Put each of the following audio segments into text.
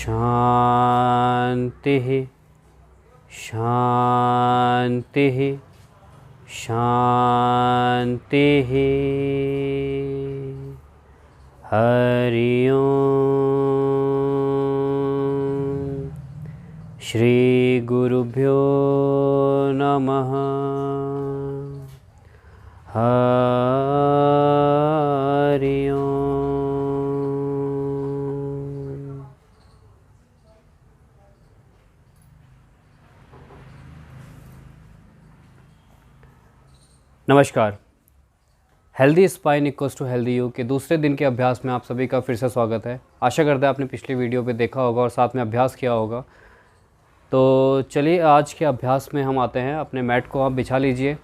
शांतिः शांतिः शांतिः। हरि ओम। श्री गुरुभ्यो नमः। हरि ओम। नमस्कार। Healthy spine equals to healthy you के दूसरे दिन के अभ्यास में आप सभी का फिर से स्वागत है। आशा करते हैं आपने पिछली वीडियो पे देखा होगा और साथ में अभ्यास किया होगा। तो चलिए आज के अभ्यास में हम आते हैं। अपने मैट को आप बिछा लीजिए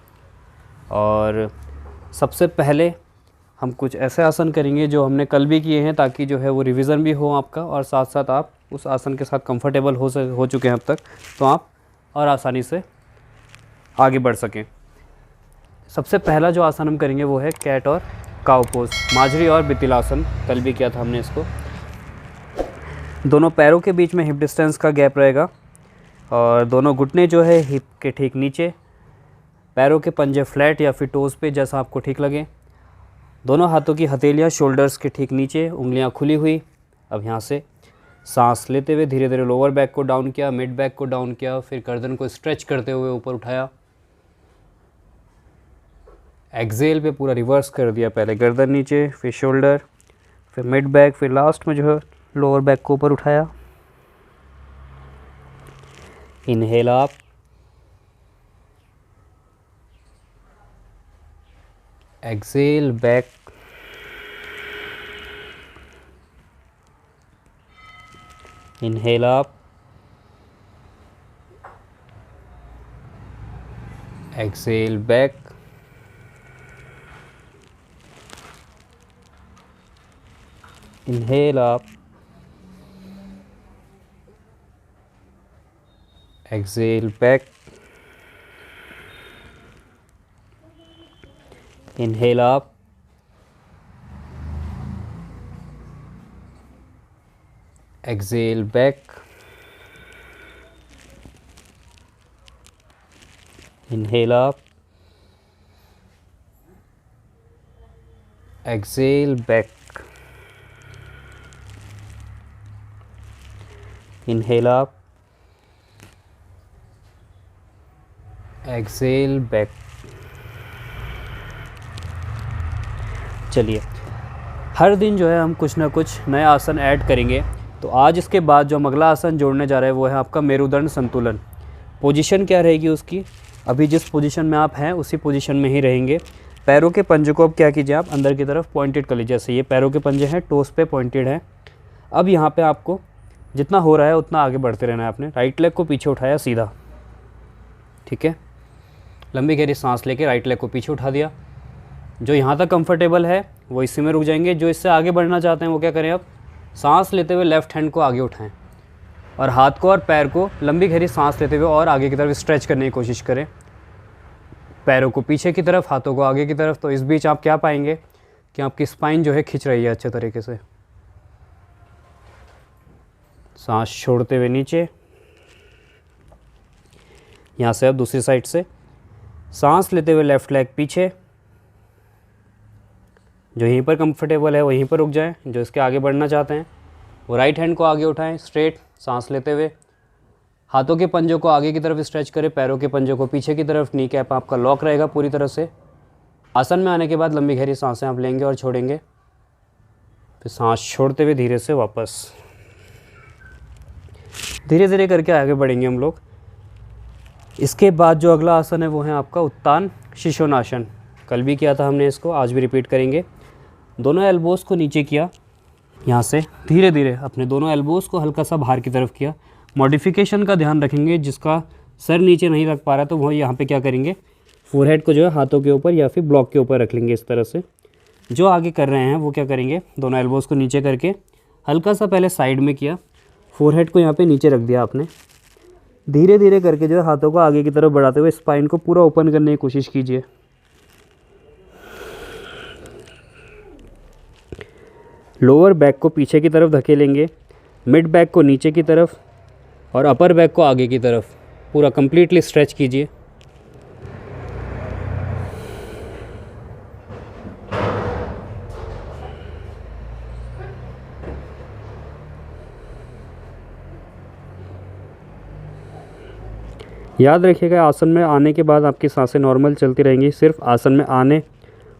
और सबसे पहले हम कुछ ऐसे आसन करेंगे जो हमने कल भी किए हैं, ताकि जो है वो रिवीज़न भी हो आपका और साथ साथ आप उस आसन के साथ कंफर्टेबल हो चुके हैं अब तक, तो आप और आसानी से आगे बढ़ सकें। सबसे पहला जो आसन हम करेंगे वो है कैट और काउ पोज, माजरी और बितिलासन। कल भी किया था हमने इसको। दोनों पैरों के बीच में हिप डिस्टेंस का गैप रहेगा और दोनों घुटने जो है हिप के ठीक नीचे, पैरों के पंजे फ्लैट या फिर टोज़ पे जैसा आपको ठीक लगे। दोनों हाथों की हथेलियाँ शोल्डर्स के ठीक नीचे, उंगलियाँ खुली हुई। अब यहाँ से सांस लेते हुए धीरे धीरे लोअर बैक को डाउन किया, मिड बैक को डाउन किया, फिर गर्दन को स्ट्रेच करते हुए ऊपर उठाया। एक्सेल पे पूरा रिवर्स कर दिया, पहले गर्दन नीचे, फिर शोल्डर, फिर मिड बैक, फिर लास्ट में जो है लोअर बैक को ऊपर उठाया। Inhale up, exhale back, inhale up, exhale back, inhale up, exhale back, inhale up, exhale back, inhale up, exhale back, inhale up, exhale back। चलिए, हर दिन जो है हम कुछ ना कुछ नया आसन ऐड करेंगे। तो आज इसके बाद जो हम अगला आसन जोड़ने जा रहे हैं वो है आपका मेरुदंड संतुलन। पोजीशन क्या रहेगी उसकी? अभी जिस पोजीशन में आप हैं उसी पोजीशन में ही रहेंगे। पैरों के पंजे को अब क्या कीजिए, आप अंदर की तरफ पॉइंटेड कर लीजिए। जैसे ये पैरों के पंजे हैं, टोस पे पॉइंटेड हैं। अब यहाँ पे आपको जितना हो रहा है उतना आगे बढ़ते रहना है। आपने राइट लेग को पीछे उठाया सीधा, ठीक है। लंबी गहरी सांस लेके राइट लेग को पीछे उठा दिया। जो यहाँ तक कंफर्टेबल है वो इसी में रुक जाएंगे। जो इससे आगे बढ़ना चाहते हैं वो क्या करें, अब सांस लेते हुए लेफ़्ट हैंड को आगे उठाएं और हाथ को और पैर को लंबी गहरी सांस लेते हुए और आगे की तरफ स्ट्रेच करने की कोशिश करें। पैरों को पीछे की तरफ, हाथों को आगे की तरफ। तो इस बीच आप क्या पाएंगे कि आपकी स्पाइन जो है खिंच रही है अच्छे तरीके से। सांस छोड़ते हुए नीचे। यहाँ से अब दूसरी साइड से सांस लेते हुए लेफ़्ट लेग पीछे। जो यहीं पर कंफर्टेबल है वहीं पर रुक जाएं। जो इसके आगे बढ़ना चाहते हैं वो राइट हैंड को आगे उठाएं स्ट्रेट, सांस लेते हुए। हाथों के पंजों को आगे की तरफ स्ट्रेच करें, पैरों के पंजों को पीछे की तरफ। नी कैप आपका लॉक रहेगा पूरी तरह से। आसन में आने के बाद लंबी गहरी सांसें आप लेंगे और छोड़ेंगे। फिर सांस छोड़ते हुए धीरे से वापस, धीरे धीरे करके आगे बढ़ेंगे हम लोग। इसके बाद जो अगला आसन है वो है आपका उत्तान शिशोनासन। कल भी किया था हमने इसको, आज भी रिपीट करेंगे। दोनों एल्बोज़ को नीचे किया, यहाँ से धीरे धीरे अपने दोनों एल्बोज़ को हल्का सा बाहर की तरफ किया। मॉडिफिकेशन का ध्यान रखेंगे, जिसका सर नीचे नहीं रख पा रहा तो वो यहाँ पे क्या करेंगे, फोरहेड को जो है हाथों के ऊपर या फिर ब्लॉक के ऊपर रख लेंगे इस तरह से। जो आगे कर रहे हैं वो क्या करेंगे, दोनों एल्बोज़ को नीचे करके हल्का सा पहले साइड में किया, फोरहेड को यहाँ पे नीचे रख दिया आपने। धीरे धीरे करके जो है हाथों को आगे की तरफ बढ़ाते हुए स्पाइन को पूरा ओपन करने की कोशिश कीजिए। लोअर बैक को पीछे की तरफ धकेलेंगे, मिड बैक को नीचे की तरफ और अपर बैक को आगे की तरफ पूरा कंप्लीटली स्ट्रेच कीजिए। याद रखिएगा आसन में आने के बाद आपकी सांसें नॉर्मल चलती रहेंगी। सिर्फ आसन में आने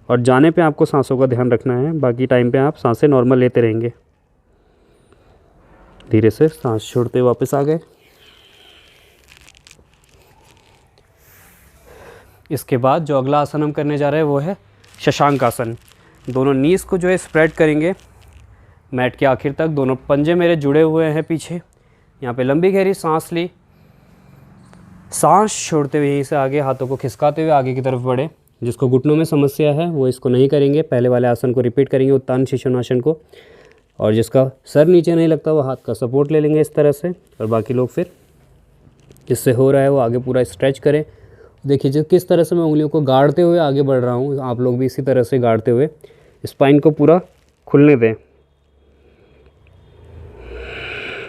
और जाने पे आपको सांसों का ध्यान रखना है, बाकी टाइम पे आप सांसें नॉर्मल लेते रहेंगे। धीरे से सांस छोड़ते वापस आ गए। इसके बाद जो अगला आसन हम करने जा रहे हैं वो है शशांक आसन। दोनों नीज़ को जो है स्प्रेड करेंगे मैट के आखिर तक। दोनों पंजे मेरे जुड़े हुए हैं पीछे। यहाँ पे लंबी गहरी सांस ली, सांस छोड़ते हुए यहीं से आगे हाथों को खिसकाते हुए आगे की तरफ बढ़े। जिसको घुटनों में समस्या है वो इसको नहीं करेंगे, पहले वाले आसन को रिपीट करेंगे, उत्तान शिशुनासन को। और जिसका सर नीचे नहीं लगता वो हाथ का सपोर्ट ले लेंगे इस तरह से। और बाकी लोग फिर जिससे हो रहा है वो आगे पूरा स्ट्रेच करें। देखिए जो किस तरह से मैं उंगलियों को गाड़ते हुए आगे बढ़ रहा हूँ, आप लोग भी इसी तरह से गाड़ते हुए स्पाइन को पूरा खुलने दें,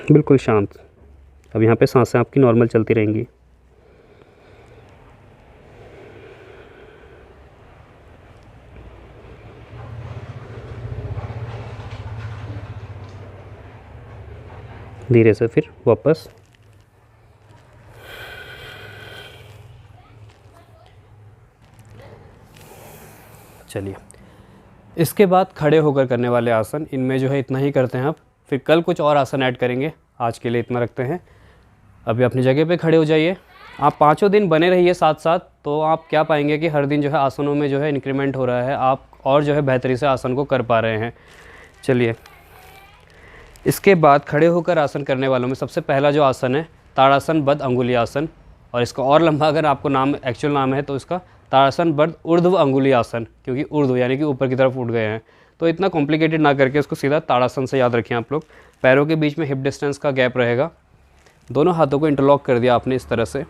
बिल्कुल शांत। अब यहाँ पे सांसें आपकी नॉर्मल चलती रहेंगी। धीरे से फिर वापस। चलिए इसके बाद खड़े होकर करने वाले आसन, इनमें जो है इतना ही करते हैं आप। फिर कल कुछ और आसन ऐड करेंगे, आज के लिए इतना रखते हैं। अभी अपनी जगह पे खड़े हो जाइए। आप 5 दिन बने रहिए साथ साथ, तो आप क्या पाएंगे कि हर दिन जो है आसनों में जो है इंक्रीमेंट हो रहा है, आप और जो है बेहतरी से आसन को कर पा रहे हैं। चलिए इसके बाद खड़े होकर आसन करने वालों में सबसे पहला जो आसन है ताड़ासन बद्ध अंगुली आसन। और इसका और लंबा अगर आपको नाम एक्चुअल नाम है तो इसका ताड़ासन बद्ध ऊर्ध्व अंगुली आसन, क्योंकि ऊर्ध्व यानी कि ऊपर की तरफ उठ गए हैं। तो इतना कॉम्प्लिकेटेड ना करके उसको सीधा ताड़ासन से याद रखें आप लोग। पैरों के बीच में हिप डिस्टेंस का गैप रहेगा। दोनों हाथों को इंटरलॉक कर दिया आपने इस तरह से।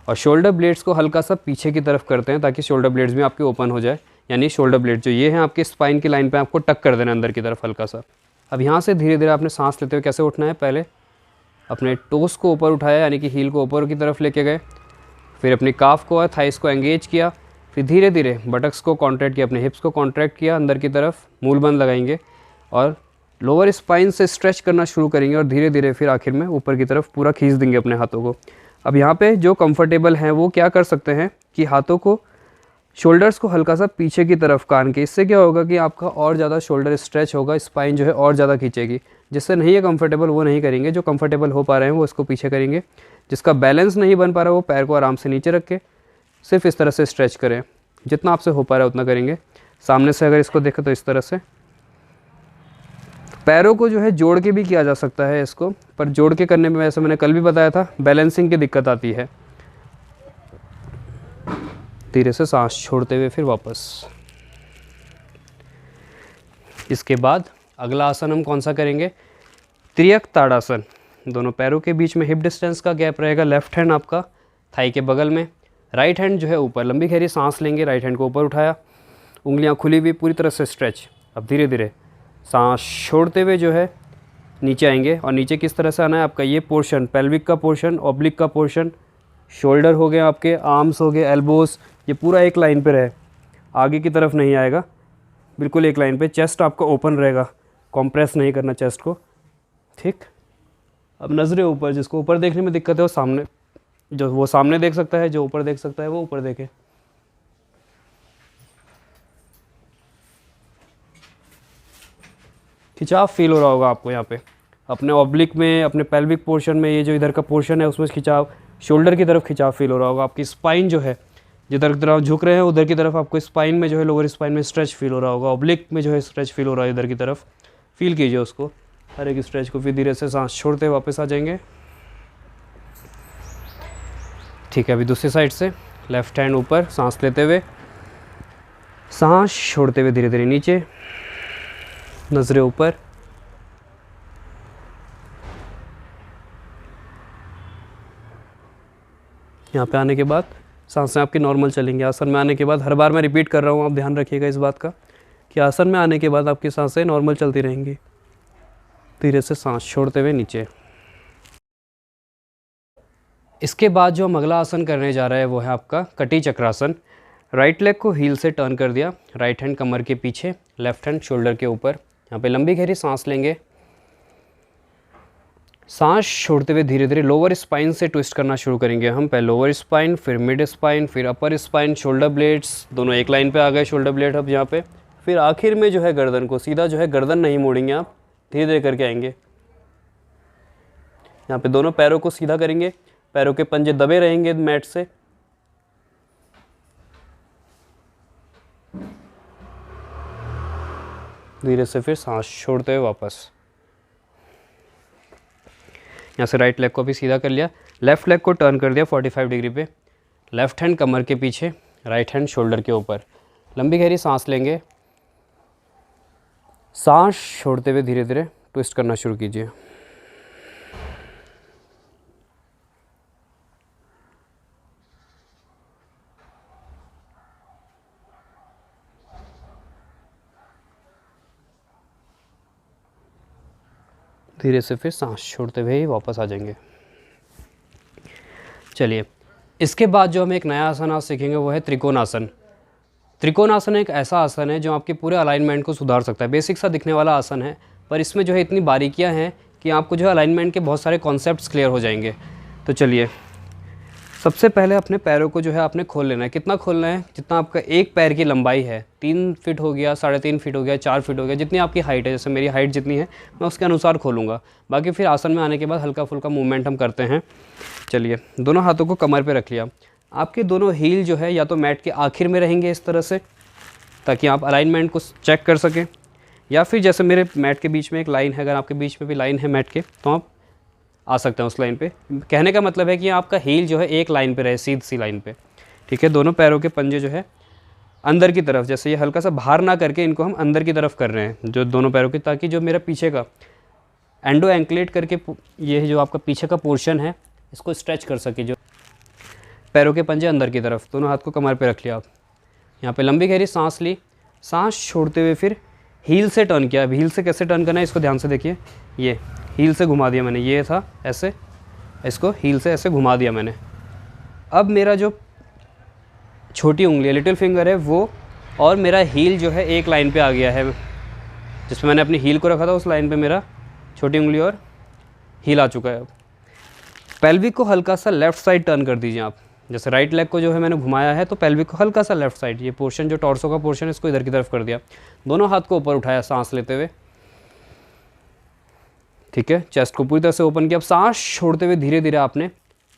और शोल्डर ब्लेड्स को हल्का सा पीछे की तरफ करते हैं ताकि शोल्डर ब्लेड्स भी आपके ओपन हो जाए। यानी शोल्डर ब्लेड जो ये हैं आपके स्पाइन की लाइन पे आपको टक कर देना अंदर की तरफ हल्का सा। अब यहाँ से धीरे धीरे आपने सांस लेते हुए कैसे उठना है, पहले अपने टोस को ऊपर उठाया यानी कि हील को ऊपर की तरफ लेके गए, फिर अपनी काफ को और थाइस को एंगेज किया, फिर धीरे धीरे बटक्स को कॉन्ट्रैक्ट किया, अपने हिप्स को कॉन्ट्रैक्ट किया अंदर की तरफ, मूल बंद लगाएंगे और लोअर स्पाइन से स्ट्रेच करना शुरू करेंगे और धीरे धीरे फिर आखिर में ऊपर की तरफ पूरा खींच देंगे अपने हाथों को। अब यहाँ पे जो कंफर्टेबल हैं वो क्या कर सकते हैं कि हाथों को शोल्डर्स को हल्का सा पीछे की तरफ कान के, इससे क्या होगा कि आपका और ज़्यादा शोल्डर स्ट्रेच होगा, स्पाइन जो है और ज़्यादा खींचेगी। जिससे नहीं है कंफर्टेबल वो नहीं करेंगे, जो कंफर्टेबल हो पा रहे हैं वो इसको पीछे करेंगे। जिसका बैलेंस नहीं बन पा रहा वो पैर को आराम से नीचे रख के सिर्फ इस तरह से स्ट्रेच करें, जितना आपसे हो पा रहा है उतना करेंगे। सामने से अगर इसको देखें तो इस तरह से पैरों को जो है जोड़ के भी किया जा सकता है इसको, पर जोड़ के करने में वैसे मैंने कल भी बताया था बैलेंसिंग की दिक्कत आती है। धीरे से सांस छोड़ते हुए फिर वापस। इसके बाद अगला आसन हम कौन सा करेंगे, त्रियक ताड़ासन। दोनों पैरों के बीच में हिप डिस्टेंस का गैप रहेगा। लेफ्ट हैंड आपका थाई के बगल में, राइट हैंड जो है ऊपर। लंबी गहरी सांस लेंगे, राइट हैंड को ऊपर उठाया, उंगलियां खुली हुई पूरी तरह से स्ट्रेच। अब धीरे धीरे सांस छोड़ते हुए जो है नीचे आएंगे। और नीचे किस तरह से आना है, आपका ये पोर्शन पेल्विक का पोर्शन, ऑब्लिक का पोर्शन, शोल्डर हो गए आपके, आर्म्स हो गए, एल्बोस, ये पूरा एक लाइन पे रहे, आगे की तरफ नहीं आएगा, बिल्कुल एक लाइन पे। चेस्ट आपका ओपन रहेगा, कॉम्प्रेस नहीं करना चेस्ट को, ठीक। अब नज़रें ऊपर, जिसको ऊपर देखने में दिक्कत है वो सामने, जो वो सामने देख सकता है, जो ऊपर देख सकता है वो ऊपर देखे। खिंचाव फील हो रहा होगा आपको यहाँ पे अपने ऑब्लिक में, अपने पेल्विक पोर्शन में, ये जो इधर का पोर्शन है उसमें खिंचाव, शोल्डर की तरफ खिंचाव फील हो रहा होगा। आपकी स्पाइन जो है जिधर की तरफ झुक रहे हैं उधर की तरफ आपको स्पाइन में जो है, लोअर स्पाइन में स्ट्रेच फील हो रहा होगा। ऑब्लिक में जो है स्ट्रेच फील हो रहा है इधर की तरफ, फील कीजिए उसको, हर एक स्ट्रेच को। फिर धीरे से सांस छोड़ते वापस आ जाएंगे, ठीक है। अभी दूसरी साइड से लेफ्ट हैंड ऊपर, सांस लेते हुए, सांस छोड़ते हुए धीरे धीरे नीचे, नजरें ऊपर। यहाँ पे आने के बाद सांसें आपकी नॉर्मल चलेंगी। आसन में आने के बाद, हर बार मैं रिपीट कर रहा हूँ, आप ध्यान रखिएगा इस बात का कि आसन में आने के बाद आपकी सांसें नॉर्मल चलती रहेंगी। धीरे से सांस छोड़ते हुए नीचे। इसके बाद जो हम अगला आसन करने जा रहे हैं वो है आपका कटी चक्रासन। राइट लेग को हील से टर्न कर दिया, राइट हैंड कमर के पीछे, लेफ्ट हैंड शोल्डर के ऊपर। यहाँ पे लंबी गहरी सांस लेंगे, सांस छोड़ते हुए धीरे धीरे लोअर स्पाइन से ट्विस्ट करना शुरू करेंगे हम। पहले लोअर स्पाइन, फिर मिड स्पाइन, फिर अपर स्पाइन, शोल्डर ब्लेड्स दोनों एक लाइन पे आ गए, शोल्डर ब्लेड अब यहाँ पे। फिर आखिर में जो है गर्दन को सीधा जो है गर्दन नहीं मोड़ेंगे आप, धीरे धीरे करके आएंगे। यहाँ पे दोनों पैरों को सीधा करेंगे, पैरों के पंजे दबे रहेंगे मैट से। धीरे से फिर सांस छोड़ते हुए वापस। यहाँ से राइट लेग को भी सीधा कर लिया, लेफ्ट लेग को टर्न कर दिया 45 डिग्री पे, लेफ्ट हैंड कमर के पीछे, राइट हैंड शोल्डर के ऊपर। लंबी गहरी सांस लेंगे, सांस छोड़ते हुए धीरे धीरे ट्विस्ट करना शुरू कीजिए। धीरे से फिर सांस छोड़ते हुए ही वापस आ जाएंगे। चलिए, इसके बाद जो हम एक नया आसन आज सीखेंगे वो है त्रिकोणासन। त्रिकोणासन एक ऐसा आसन है जो आपके पूरे अलाइनमेंट को सुधार सकता है। बेसिक सा दिखने वाला आसन है, पर इसमें जो है इतनी बारीकियां हैं कि आपको जो है अलाइनमेंट के बहुत सारे कॉन्सेप्ट्स क्लियर हो जाएंगे। तो चलिए, सबसे पहले अपने पैरों को जो है आपने खोल लेना है। कितना खोलना है? जितना आपका एक पैर की लंबाई है, 3 फीट हो गया, 3.5 फीट हो गया, 4 फीट हो गया, जितनी आपकी हाइट है। जैसे मेरी हाइट जितनी है मैं उसके अनुसार खोलूँगा। बाकी फिर आसन में आने के बाद हल्का फुल्का मूवमेंट हम करते हैं। चलिए, दोनों हाथों को कमर पे रख लिया। आपके दोनों हील जो है या तो मैट के आखिर में रहेंगे इस तरह से, ताकि आप अलाइनमेंट को चेक कर सकें, या फिर जैसे मेरे मैट के बीच में एक लाइन है, अगर आपके बीच में भी लाइन है मैट के, तो आप आ सकते हैं उस लाइन पे। कहने का मतलब है कि आपका हील जो है एक लाइन पे रहे, सीधी सी लाइन पे। ठीक है, दोनों पैरों के पंजे जो है अंदर की तरफ, जैसे ये हल्का सा बाहर ना करके इनको हम अंदर की तरफ कर रहे हैं, जो दोनों पैरों की, ताकि जो मेरा पीछे का एंडो एंकलेट करके ये जो आपका पीछे का पोर्शन है इसको स्ट्रेच कर सके। जो पैरों के पंजे अंदर की तरफ, दोनों हाथ को कमर पे रख लिया आप। यहाँ पे लंबी गहरी सांस ली, सांस छोड़ते हुए फिर हील से टर्न किया। अब हील से कैसे टर्न करना है इसको ध्यान से देखिए। ये हील से घुमा दिया मैंने, ये था ऐसे, इसको हील से ऐसे घुमा दिया मैंने। अब मेरा जो छोटी उंगली है, लिटिल फिंगर है, वो और मेरा हील जो है एक लाइन पे आ गया है। जिसमें मैंने अपनी हील को रखा था उस लाइन पे मेरा छोटी उंगली और हील आ चुका है। अब पेल्विक को हल्का सा लेफ़्ट साइड टर्न कर दीजिए आप। जैसे राइट लेग को जो है मैंने घुमाया है, तो पेल्विक को हल्का सा लेफ़्ट साइड, ये पोर्शन जो टॉर्सो का पोर्शन है इसको इधर की तरफ कर दिया। दोनों हाथ को ऊपर उठाया सांस लेते हुए। ठीक है, चेस्ट को पूरी तरह से ओपन किया। अब सांस छोड़ते हुए धीरे धीरे आपने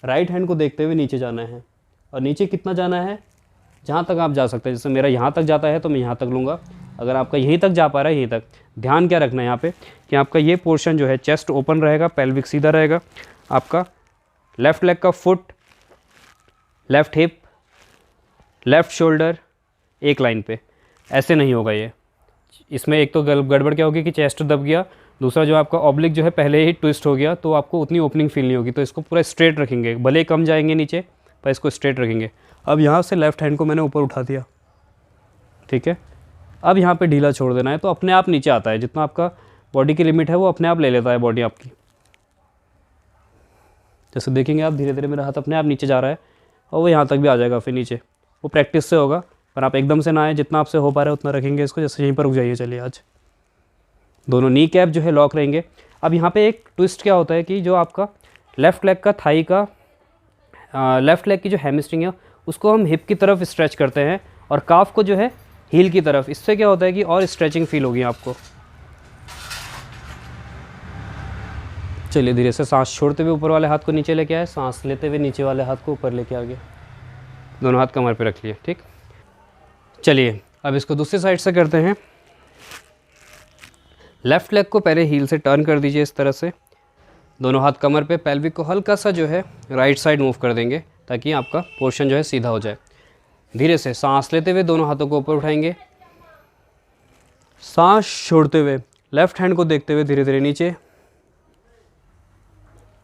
राइट हैंड को देखते हुए नीचे जाना है। और नीचे कितना जाना है? जहाँ तक आप जा सकते हैं। जैसे मेरा यहाँ तक जाता है तो मैं यहाँ तक लूँगा। अगर आपका यहीं तक जा पा रहा है, यहीं तक। ध्यान क्या रखना है यहाँ पे कि आपका ये पोर्शन जो है चेस्ट ओपन रहेगा, पेल्विक सीधा रहेगा, आपका लेफ़्ट लेग का foot, left hip, left shoulder एक लाइन पे। ऐसे नहीं होगा ये। इसमें एक तो गड़बड़ क्या होगी कि चेस्ट दब गया, दूसरा जो आपका ऑब्लिक जो है पहले ही ट्विस्ट हो गया, तो आपको उतनी ओपनिंग फील नहीं होगी। तो इसको पूरा स्ट्रेट रखेंगे, भले ही कम जाएंगे नीचे, पर इसको स्ट्रेट रखेंगे। अब यहाँ से लेफ़्ट हैंड को मैंने ऊपर उठा दिया। ठीक है, अब यहाँ पे ढीला छोड़ देना है, तो अपने आप नीचे आता है। जितना आपका बॉडी की लिमिट है वो अपने आप ले लेता है बॉडी आपकी। जैसे देखेंगे आप, धीरे धीरे मेरा हाथ अपने आप नीचे जा रहा है और वो यहाँ तक भी आ जाएगा फिर नीचे। वो प्रैक्टिस से होगा, पर आप एकदम से ना आए, जितना आपसे हो पा रहा है उतना रखेंगे इसको। जैसे यहीं पर रुक जाइए। चलिए, आज दोनों नी कैप जो है लॉक रहेंगे। अब यहाँ पे एक ट्विस्ट क्या होता है कि जो आपका लेफ़्ट लेग का थाई का लेफ़्ट लेग की जो हैमस्ट्रिंग है उसको हम हिप की तरफ स्ट्रेच करते हैं और काफ को जो है हील की तरफ। इससे क्या होता है कि और स्ट्रेचिंग फील होगी आपको। चलिए, धीरे से सांस छोड़ते हुए ऊपर वाले हाथ को नीचे लेके आए, सांस लेते हुए नीचे वाले हाथ को ऊपर लेके आ गए। दोनों हाथ कमर पे रख लिए। ठीक, चलिए अब इसको दूसरी साइड से करते हैं। लेफ़्ट लेग को पहले हील से टर्न कर दीजिए इस तरह से। दोनों हाथ कमर पे, पेल्विक को हल्का सा जो है राइट साइड मूव कर देंगे ताकि आपका पोर्शन जो है सीधा हो जाए। धीरे से सांस लेते हुए दोनों हाथों को ऊपर उठाएंगे, सांस छोड़ते हुए लेफ़्ट हैंड को देखते हुए धीरे धीरे नीचे।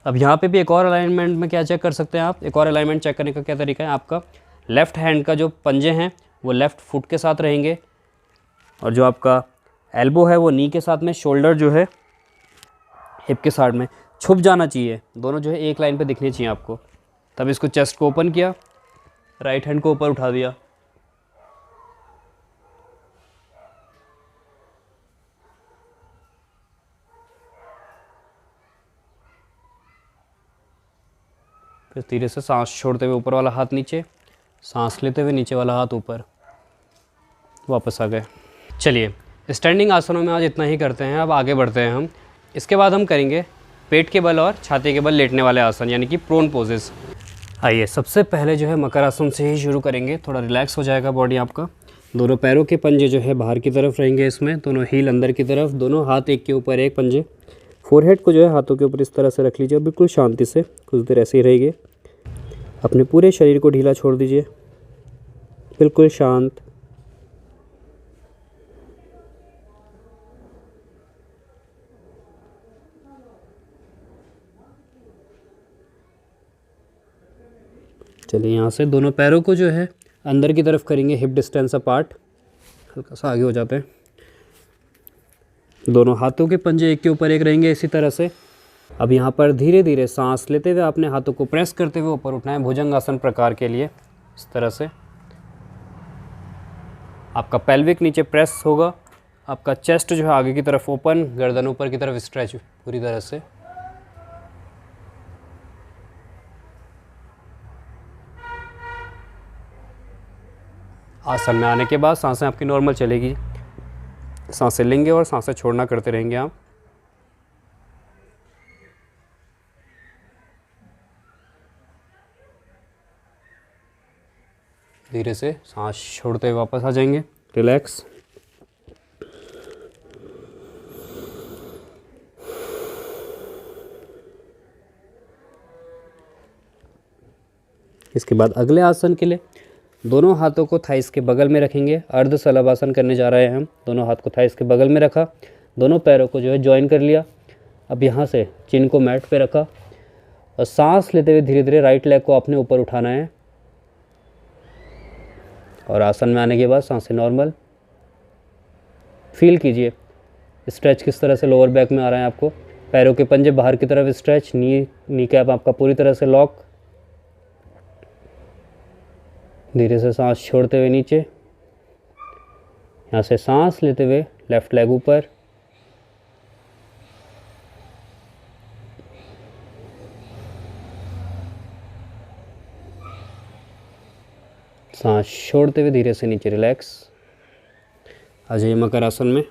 अब यहाँ पे भी एक और अलाइनमेंट में क्या चेक कर सकते हैं आप? एक और अलाइनमेंट चेक करने का क्या तरीका है? आपका लेफ़्ट हैंड का जो पंजे हैं वो लेफ़्ट फुट के साथ रहेंगे और जो आपका एल्बो है वो नी के साथ में, शोल्डर जो है हिप के साइड में छुप जाना चाहिए, दोनों जो है एक लाइन पे दिखनी चाहिए आपको। तब इसको चेस्ट को ओपन किया, राइट हैंड को ऊपर उठा दिया, फिर धीरे से सांस छोड़ते हुए ऊपर वाला हाथ नीचे, सांस लेते हुए नीचे वाला हाथ ऊपर, वापस आ गए। चलिए स्टैंडिंग आसनों में आज इतना ही करते हैं, अब आगे बढ़ते हैं हम। इसके बाद हम करेंगे पेट के बल और छाती के बल लेटने वाले आसन, यानी कि प्रोन पोजेस। आइए सबसे पहले जो है मकर आसन से ही शुरू करेंगे, थोड़ा रिलैक्स हो जाएगा बॉडी आपका। दोनों पैरों के पंजे जो है बाहर की तरफ रहेंगे, इसमें दोनों हील अंदर की तरफ, दोनों हाथ एक के ऊपर एक पंजे। फोरहेड को जो है हाथों के ऊपर इस तरह से रख लीजिए, बिल्कुल शांति से कुछ देर ऐसे ही रहिए। अपने पूरे शरीर को ढीला छोड़ दीजिए, बिल्कुल शांत। चलिए यहाँ से दोनों पैरों को जो है अंदर की तरफ करेंगे, हिप डिस्टेंस अपार्ट, हल्का सा आगे हो जाते हैं। दोनों हाथों के पंजे एक के ऊपर एक रहेंगे इसी तरह से। अब यहाँ पर धीरे धीरे सांस लेते हुए अपने हाथों को प्रेस करते हुए ऊपर उठना है, भुजंगासन प्रकार के लिए। इस तरह से आपका पेल्विक नीचे प्रेस होगा, आपका चेस्ट जो है आगे की तरफ ओपन, गर्दन ऊपर की तरफ स्ट्रेच पूरी तरह से। आसन में आने के बाद सांसें आपकी नॉर्मल चलेगी, सांसें लेंगे और सांसें छोड़ना करते रहेंगे आप। धीरे से सांस छोड़ते हुए वापस आ जाएंगे, रिलैक्स। इसके बाद अगले आसन के लिए दोनों हाथों को थाइस के बगल में रखेंगे, अर्ध शलभासन करने जा रहे हैं हम। दोनों हाथ को थाइस के बगल में रखा, दोनों पैरों को जो है ज्वाइन कर लिया। अब यहाँ से चिन को मैट पे रखा और सांस लेते हुए धीरे धीरे राइट लेग को अपने ऊपर उठाना है। और आसन में आने के बाद सांसें नॉर्मल। फील कीजिए स्ट्रेच किस तरह से लोअर बैक में आ रहा है आपको। पैरों के पंजे बाहर की तरफ स्ट्रेच, नी कैप आपका पूरी तरह से लॉक। धीरे से सांस छोड़ते हुए नीचे, यहाँ से सांस लेते हुए लेफ्ट लेग ऊपर। सांस छोड़ते हुए धीरे से नीचे, रिलैक्स। आ जाइए मकर आसन में।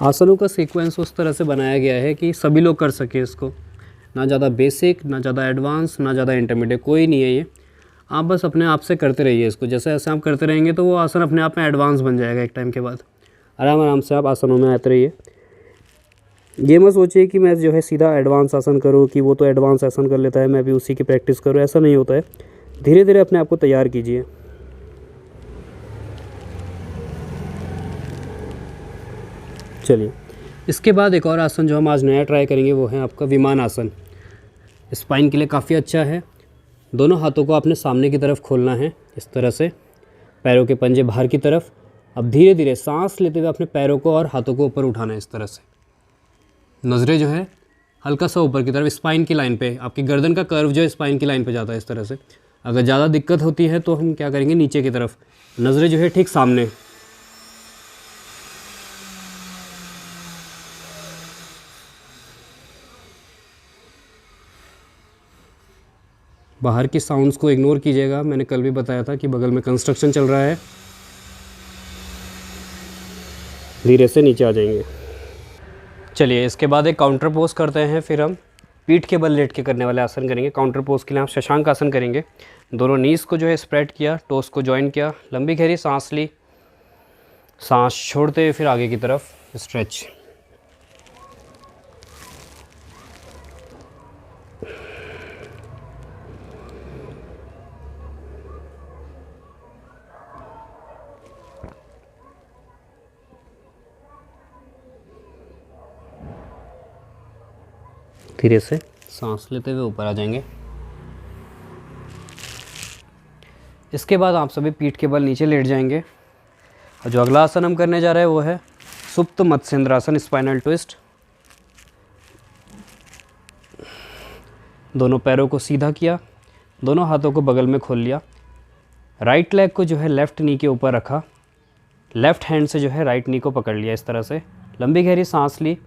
आसनों का सीक्वेंस उस तरह से बनाया गया है कि सभी लोग कर सकें इसको, ना ज़्यादा बेसिक, ना ज़्यादा एडवांस, ना ज़्यादा इंटरमीडिएट, कोई नहीं है ये। आप बस अपने आप से करते रहिए इसको, जैसे जैसे आप करते रहेंगे तो वो आसन अपने आप में एडवांस बन जाएगा एक टाइम के बाद। आराम आराम से आप आसनों में आते रहिए। ये मत सोचिए कि मैं जो है सीधा एडवांस आसन करूँ, कि वो तो एडवांस आसन कर लेता है मैं भी उसी की प्रैक्टिस करूँ, ऐसा नहीं होता है। धीरे धीरे अपने आप को तैयार कीजिए। चलिए इसके बाद एक और आसन जो हम आज नया ट्राई करेंगे वो है आपका विमान आसन। स्पाइन के लिए काफ़ी अच्छा है। दोनों हाथों को आपने सामने की तरफ खोलना है इस तरह से, पैरों के पंजे बाहर की तरफ। अब धीरे धीरे सांस लेते हुए अपने पैरों को और हाथों को ऊपर उठाना है इस तरह से। नज़रें जो है हल्का सा ऊपर की तरफ, स्पाइन की लाइन पे, आपकी गर्दन का कर्व जो है स्पाइन की लाइन पे जाता है इस तरह से। अगर ज़्यादा दिक्कत होती है तो हम क्या करेंगे, नीचे की तरफ, नज़रें जो है ठीक सामने। बाहर की साउंड्स को इग्नोर कीजिएगा, मैंने कल भी बताया था कि बगल में कंस्ट्रक्शन चल रहा है। धीरे से नीचे आ जाएंगे। चलिए इसके बाद एक काउंटर पोज करते हैं, फिर हम पीठ के बल लेट के करने वाले आसन करेंगे। काउंटर पोज के लिए आप शशांक आसन करेंगे। दोनों नीज़ को जो है स्प्रेड किया, टोस को ज्वाइन किया, लंबी गहरी सांस ली, सांस छोड़ते हुए फिर आगे की तरफ स्ट्रेच। धीरे से सांस लेते हुए ऊपर आ जाएंगे। इसके बाद आप सभी पीठ के बल नीचे लेट जाएंगे। और जो अगला आसन हम करने जा रहे हैं वो है सुप्त मत्स्येंद्रासन, स्पाइनल ट्विस्ट। दोनों पैरों को सीधा किया, दोनों हाथों को बगल में खोल लिया। राइट लेग को जो है लेफ़्ट नी के ऊपर रखा, लेफ़्ट हैंड से जो है राइट नी को पकड़ लिया इस तरह से। लंबी गहरी सांस ली,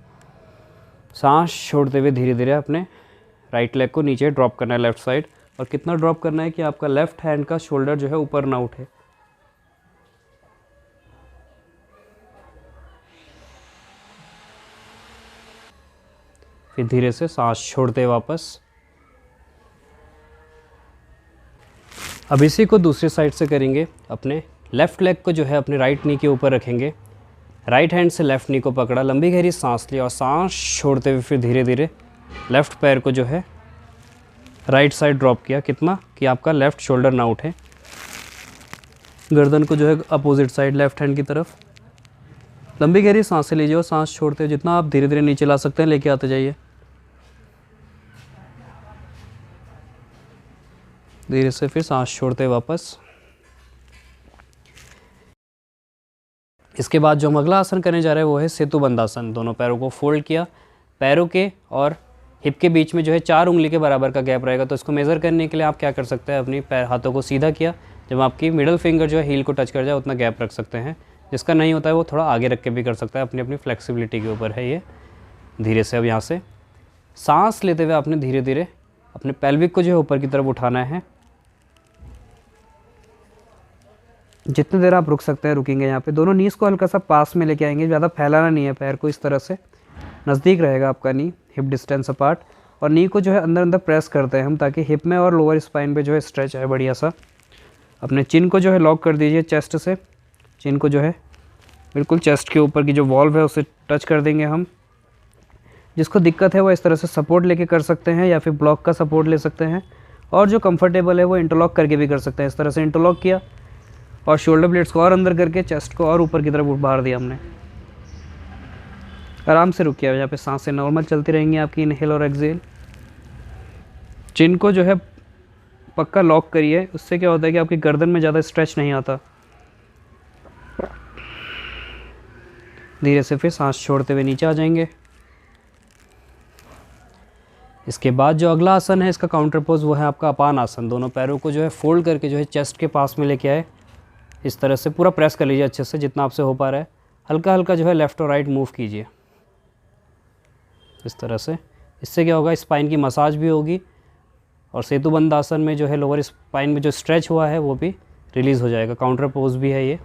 सांस छोड़ते हुए धीरे धीरे अपने राइट लेग को नीचे ड्रॉप करना है लेफ़्ट साइड। और कितना ड्रॉप करना है कि आपका लेफ़्ट हैंड का शोल्डर जो है ऊपर ना उठे। फिर धीरे से सांस छोड़ते वापस। अब इसी को दूसरी साइड से करेंगे। अपने लेफ़्ट लेग को जो है अपने राइट नी के ऊपर रखेंगे, राइट हैंड से लेफ़्ट नी को पकड़ा, लंबी गहरी सांस ली और सांस छोड़ते हुए फिर धीरे धीरे लेफ़्ट पैर को जो है राइट साइड ड्रॉप किया। कितना कि आपका लेफ़्ट शोल्डर ना उठे। गर्दन को जो है अपोजिट साइड लेफ़्ट हैंड की तरफ। लंबी गहरी सांसें लीजिए और सांस छोड़ते हुए जितना आप धीरे धीरे नीचे ला सकते हैं लेके आते जाइए। धीरे से फिर सांस छोड़ते वापस। इसके बाद जो हम अगला आसन करने जा रहे हैं वो है सेतु बंधासन। दोनों पैरों को फोल्ड किया, पैरों के और हिप के बीच में जो है 4 उंगली के बराबर का गैप रहेगा। तो इसको मेज़र करने के लिए आप क्या कर सकते हैं, अपनी पैर हाथों को सीधा किया, जब आपकी मिडल फिंगर जो है हील को टच कर जाए उतना गैप रख सकते हैं। जिसका नहीं होता है वो थोड़ा आगे रख के भी कर सकता है, अपनी अपनी फ्लेक्सिबिलिटी के ऊपर है ये। धीरे से अब यहाँ से सांस लेते हुए आपने धीरे धीरे अपने पेल्विक को जो है ऊपर की तरफ उठाना है। जितनी देर आप रुक सकते हैं रुकेंगे यहाँ पे। दोनों नीज़ को हल्का सा पास में लेके आएंगे, ज़्यादा फैलाना नहीं है पैर को, इस तरह से नज़दीक रहेगा आपका नी, हिप डिस्टेंस अपार्ट। और नी को जो है अंदर अंदर प्रेस करते हैं हम, ताकि हिप में और लोअर स्पाइन पे जो है स्ट्रेच है बढ़िया सा। अपने चिन को जो है लॉक कर दीजिए चेस्ट से। चिन को जो है बिल्कुल चेस्ट के ऊपर की जो वॉल्व है उसे टच कर देंगे हम। जिसको दिक्कत है वो इस तरह से सपोर्ट लेके कर सकते हैं या फिर ब्लॉक का सपोर्ट ले सकते हैं। और जो कंफर्टेबल है वो इंटरलॉक करके भी कर सकते हैं। इस तरह से इंटरलॉक किया और शोल्डर ब्लेड्स को और अंदर करके चेस्ट को और ऊपर की तरफ बाहर दिया हमने। आराम से रुकिए, यहाँ पे सांसें नॉर्मल चलती रहेंगी आपकी, इनहेल और एक्सहेल। चिन को जो है पक्का लॉक करिए, उससे क्या होता है कि आपकी गर्दन में ज़्यादा स्ट्रेच नहीं आता। धीरे से फिर सांस छोड़ते हुए नीचे आ जाएंगे। इसके बाद जो अगला आसन है इसका काउंटर पोज वो है आपका अपान आसन। दोनों पैरों को जो है फोल्ड करके जो है चेस्ट के पास में लेके आए। इस तरह से पूरा प्रेस कर लीजिए अच्छे से, जितना आपसे हो पा रहा है। हल्का हल्का जो है लेफ़्ट और राइट मूव कीजिए इस तरह से। इससे क्या होगा, स्पाइन की मसाज भी होगी और सेतु बंध आसन में जो है लोअर स्पाइन में जो स्ट्रेच हुआ है वो भी रिलीज़ हो जाएगा। काउंटर पोज भी है ये।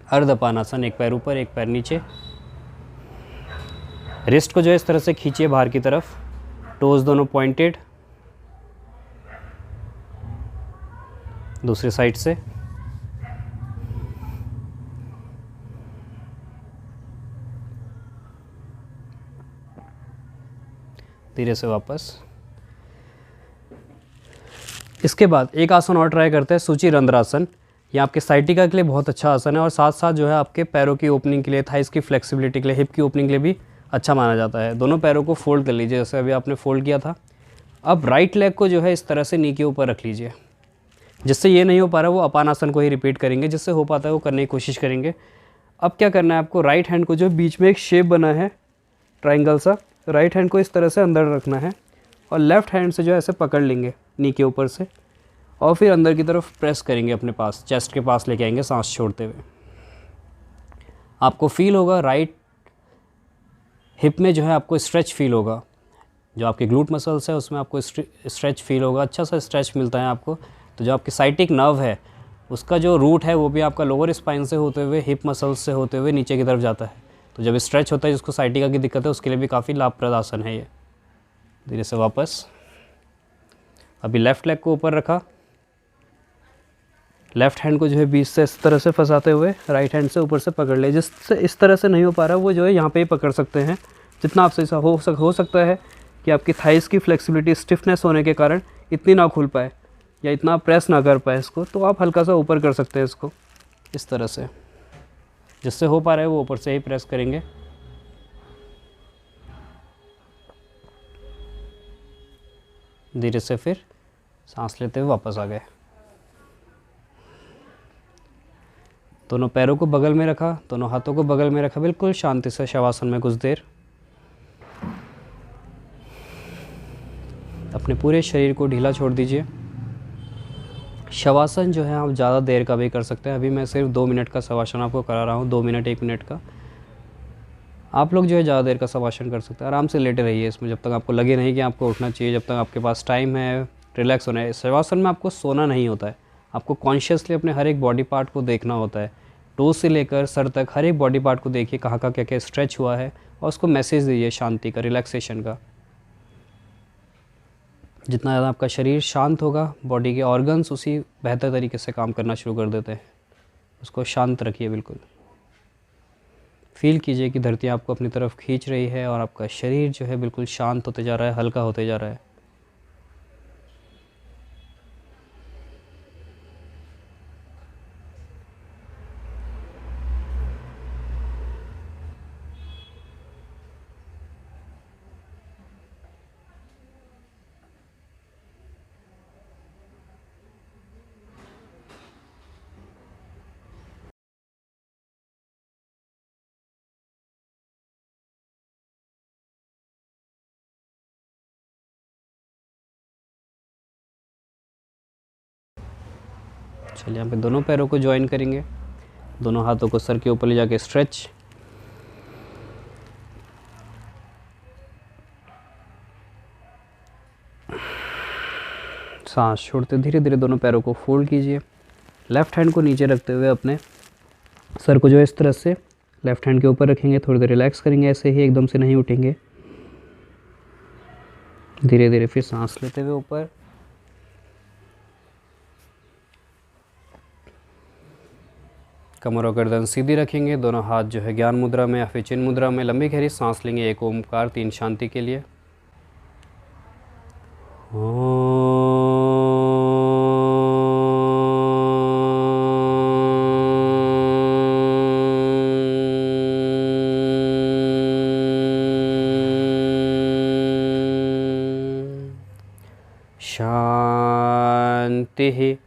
अर्ध अपान आसन, एक पैर ऊपर एक पैर नीचे। रिस्ट को जो है इस तरह से खींचिए बाहर की तरफ, टोज दोनों पॉइंटेड। दूसरी साइड से धीरे से वापस। इसके बाद एक आसन और ट्राई करते हैं, सूची रंध्रासन। ये आपके साइटिका के लिए बहुत अच्छा आसन है और साथ साथ जो है आपके पैरों की ओपनिंग के लिए, थाइस की फ्लेक्सिबिलिटी के लिए, हिप की ओपनिंग के लिए भी अच्छा माना जाता है। दोनों पैरों को फोल्ड कर लीजिए जैसे अभी आपने फोल्ड किया था। अब राइट लेग को जो है इस तरह से नी के ऊपर रख लीजिए। जिससे ये नहीं हो पा रहा वो अपान आसन को ही रिपीट करेंगे, जिससे हो पाता है वो करने की कोशिश करेंगे। अब क्या करना है आपको, राइट हैंड को जो बीच में एक शेप बना है ट्राइंगल सा, राइट हैंड को इस तरह से अंदर रखना है और लेफ़्ट हैंड से जो है ऐसे पकड़ लेंगे नी के ऊपर से और फिर अंदर की तरफ प्रेस करेंगे अपने पास, चेस्ट के पास लेके आएंगे सांस छोड़ते हुए। आपको फील होगा राइट हिप में जो है आपको स्ट्रेच फील होगा, जो आपके ग्लूट मसल्स है उसमें आपको स्ट्रेच फील होगा, अच्छा सा स्ट्रेच मिलता है आपको। तो जो आपकी साइटिक नर्व है उसका जो रूट है वो भी आपका लोअर स्पाइन से होते हुए हिप मसल्स से होते हुए नीचे की तरफ जाता है। तो जब स्ट्रेच होता है, जिसको साइटिका की दिक्कत है उसके लिए भी काफ़ी लाभप्रद आसन है ये। धीरे से वापस। अभी लेफ़्ट लेग को ऊपर रखा, लेफ़्ट हैंड को जो है बीच से इस तरह से फंसाते हुए राइट हैंड से ऊपर से पकड़ ले। जिससे इस तरह से नहीं हो पा रहा वो जो है यहाँ पे ही पकड़ सकते हैं। जितना आपसे ऐसा हो सकता है कि आपकी थाइस की फ्लेक्सिबिलिटी स्टिफनेस होने के कारण इतनी ना खुल पाए या इतना प्रेस ना कर पाए इसको, तो आप हल्का सा ऊपर कर सकते हैं इसको इस तरह से। जिससे हो पा रहा है वो ऊपर से ही प्रेस करेंगे। धीरे से फिर सांस लेते हुए वापस आ गए। दोनों पैरों को बगल में रखा, दोनों हाथों को बगल में रखा, बिल्कुल शांति से शवासन में कुछ देर। अपने पूरे शरीर को ढीला छोड़ दीजिए। शवासन जो है आप ज़्यादा देर का भी कर सकते हैं। अभी मैं सिर्फ 2 मिनट का शवासन आपको करा रहा हूँ, 2 मिनट 1 मिनट का। आप लोग जो है ज़्यादा देर का शवासन कर सकते हैं। आराम से लेटे रहिए इसमें, जब तक आपको लगे नहीं कि आपको उठना चाहिए, जब तक आपके पास टाइम है रिलैक्स होना है। शवासन में आपको सोना नहीं होता है, आपको कॉन्शियसली अपने हर एक बॉडी पार्ट को देखना होता है। टो से लेकर सर तक हर एक बॉडी पार्ट को देखिए, कहाँ का क्या क्या स्ट्रेच हुआ है, और उसको मैसेज दीजिए शांति का, रिलैक्सेशन का। जितना ज़्यादा आपका शरीर शांत होगा, बॉडी के ऑर्गन्स उसी बेहतर तरीके से काम करना शुरू कर देते हैं। उसको शांत रखिए बिल्कुल। फील कीजिए कि धरती आपको अपनी तरफ खींच रही है और आपका शरीर जो है बिल्कुल शांत होते जा रहा है, हल्का होते जा रहा है। चलिए यहाँ पे दोनों पैरों को ज्वाइन करेंगे, दोनों हाथों को सर के ऊपर ले जाके स्ट्रेच। सांस छोड़ते धीरे धीरे दोनों पैरों को फोल्ड कीजिए। लेफ़्ट हैंड को नीचे रखते हुए अपने सर को जो है इस तरह से लेफ़्ट हैंड के ऊपर रखेंगे। थोड़ी देर रिलैक्स करेंगे, ऐसे ही एकदम से नहीं उठेंगे। धीरे धीरे फिर सांस लेते हुए ऊपर, कमर और गर्दन सीधी रखेंगे। दोनों हाथ जो है ज्ञान मुद्रा में या फिर चिन्ह मुद्रा में लंबी गहरी सांस लेंगे। एक ओमकार 3 शांति के लिए। शांति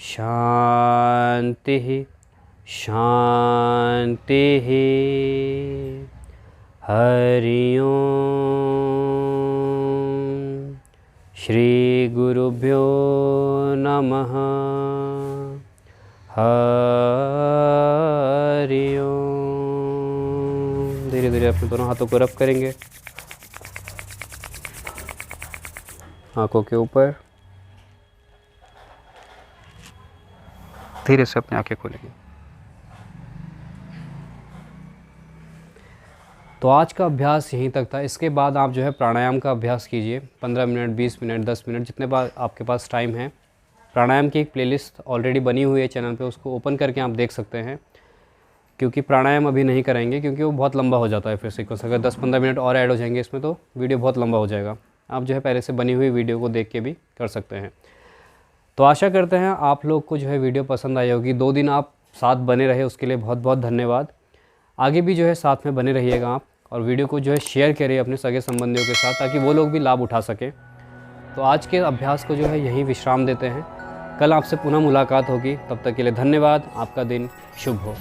शांति शांति। हरि ओम। श्री गुरुभ्यो नमः। हरि ओम। धीरे धीरे अपने दोनों हाथों को रब करेंगे आंखों के ऊपर। धीरे से अपनी आंखें खोलेंगे। तो आज का अभ्यास यहीं तक था। इसके बाद आप जो है प्राणायाम का अभ्यास कीजिए। 15 मिनट, 20 मिनट, 10 मिनट, जितने बार आपके पास टाइम है। प्राणायाम की एक प्लेलिस्ट ऑलरेडी बनी हुई है चैनल पे, उसको ओपन करके आप देख सकते हैं। क्योंकि प्राणायाम अभी नहीं कराएंगे, क्योंकि वो बहुत लंबा हो जाता है फिर सीक्वेंस। अगर 10-15 मिनट और ऐड हो जाएंगे इसमें तो वीडियो बहुत लंबा हो जाएगा। आप जो है पहले से बनी हुई वीडियो को देख के भी कर सकते हैं। तो आशा करते हैं आप लोग को जो है वीडियो पसंद आई होगी। 2 दिन आप साथ बने रहे, उसके लिए बहुत बहुत धन्यवाद। आगे भी जो है साथ में बने रहिएगा आप, और वीडियो को जो है शेयर करिए अपने सगे संबंधियों के साथ, ताकि वो लोग भी लाभ उठा सकें। तो आज के अभ्यास को जो है यहीं विश्राम देते हैं। कल आपसे पुनः मुलाकात होगी। तब तक के लिए धन्यवाद। आपका दिन शुभ हो।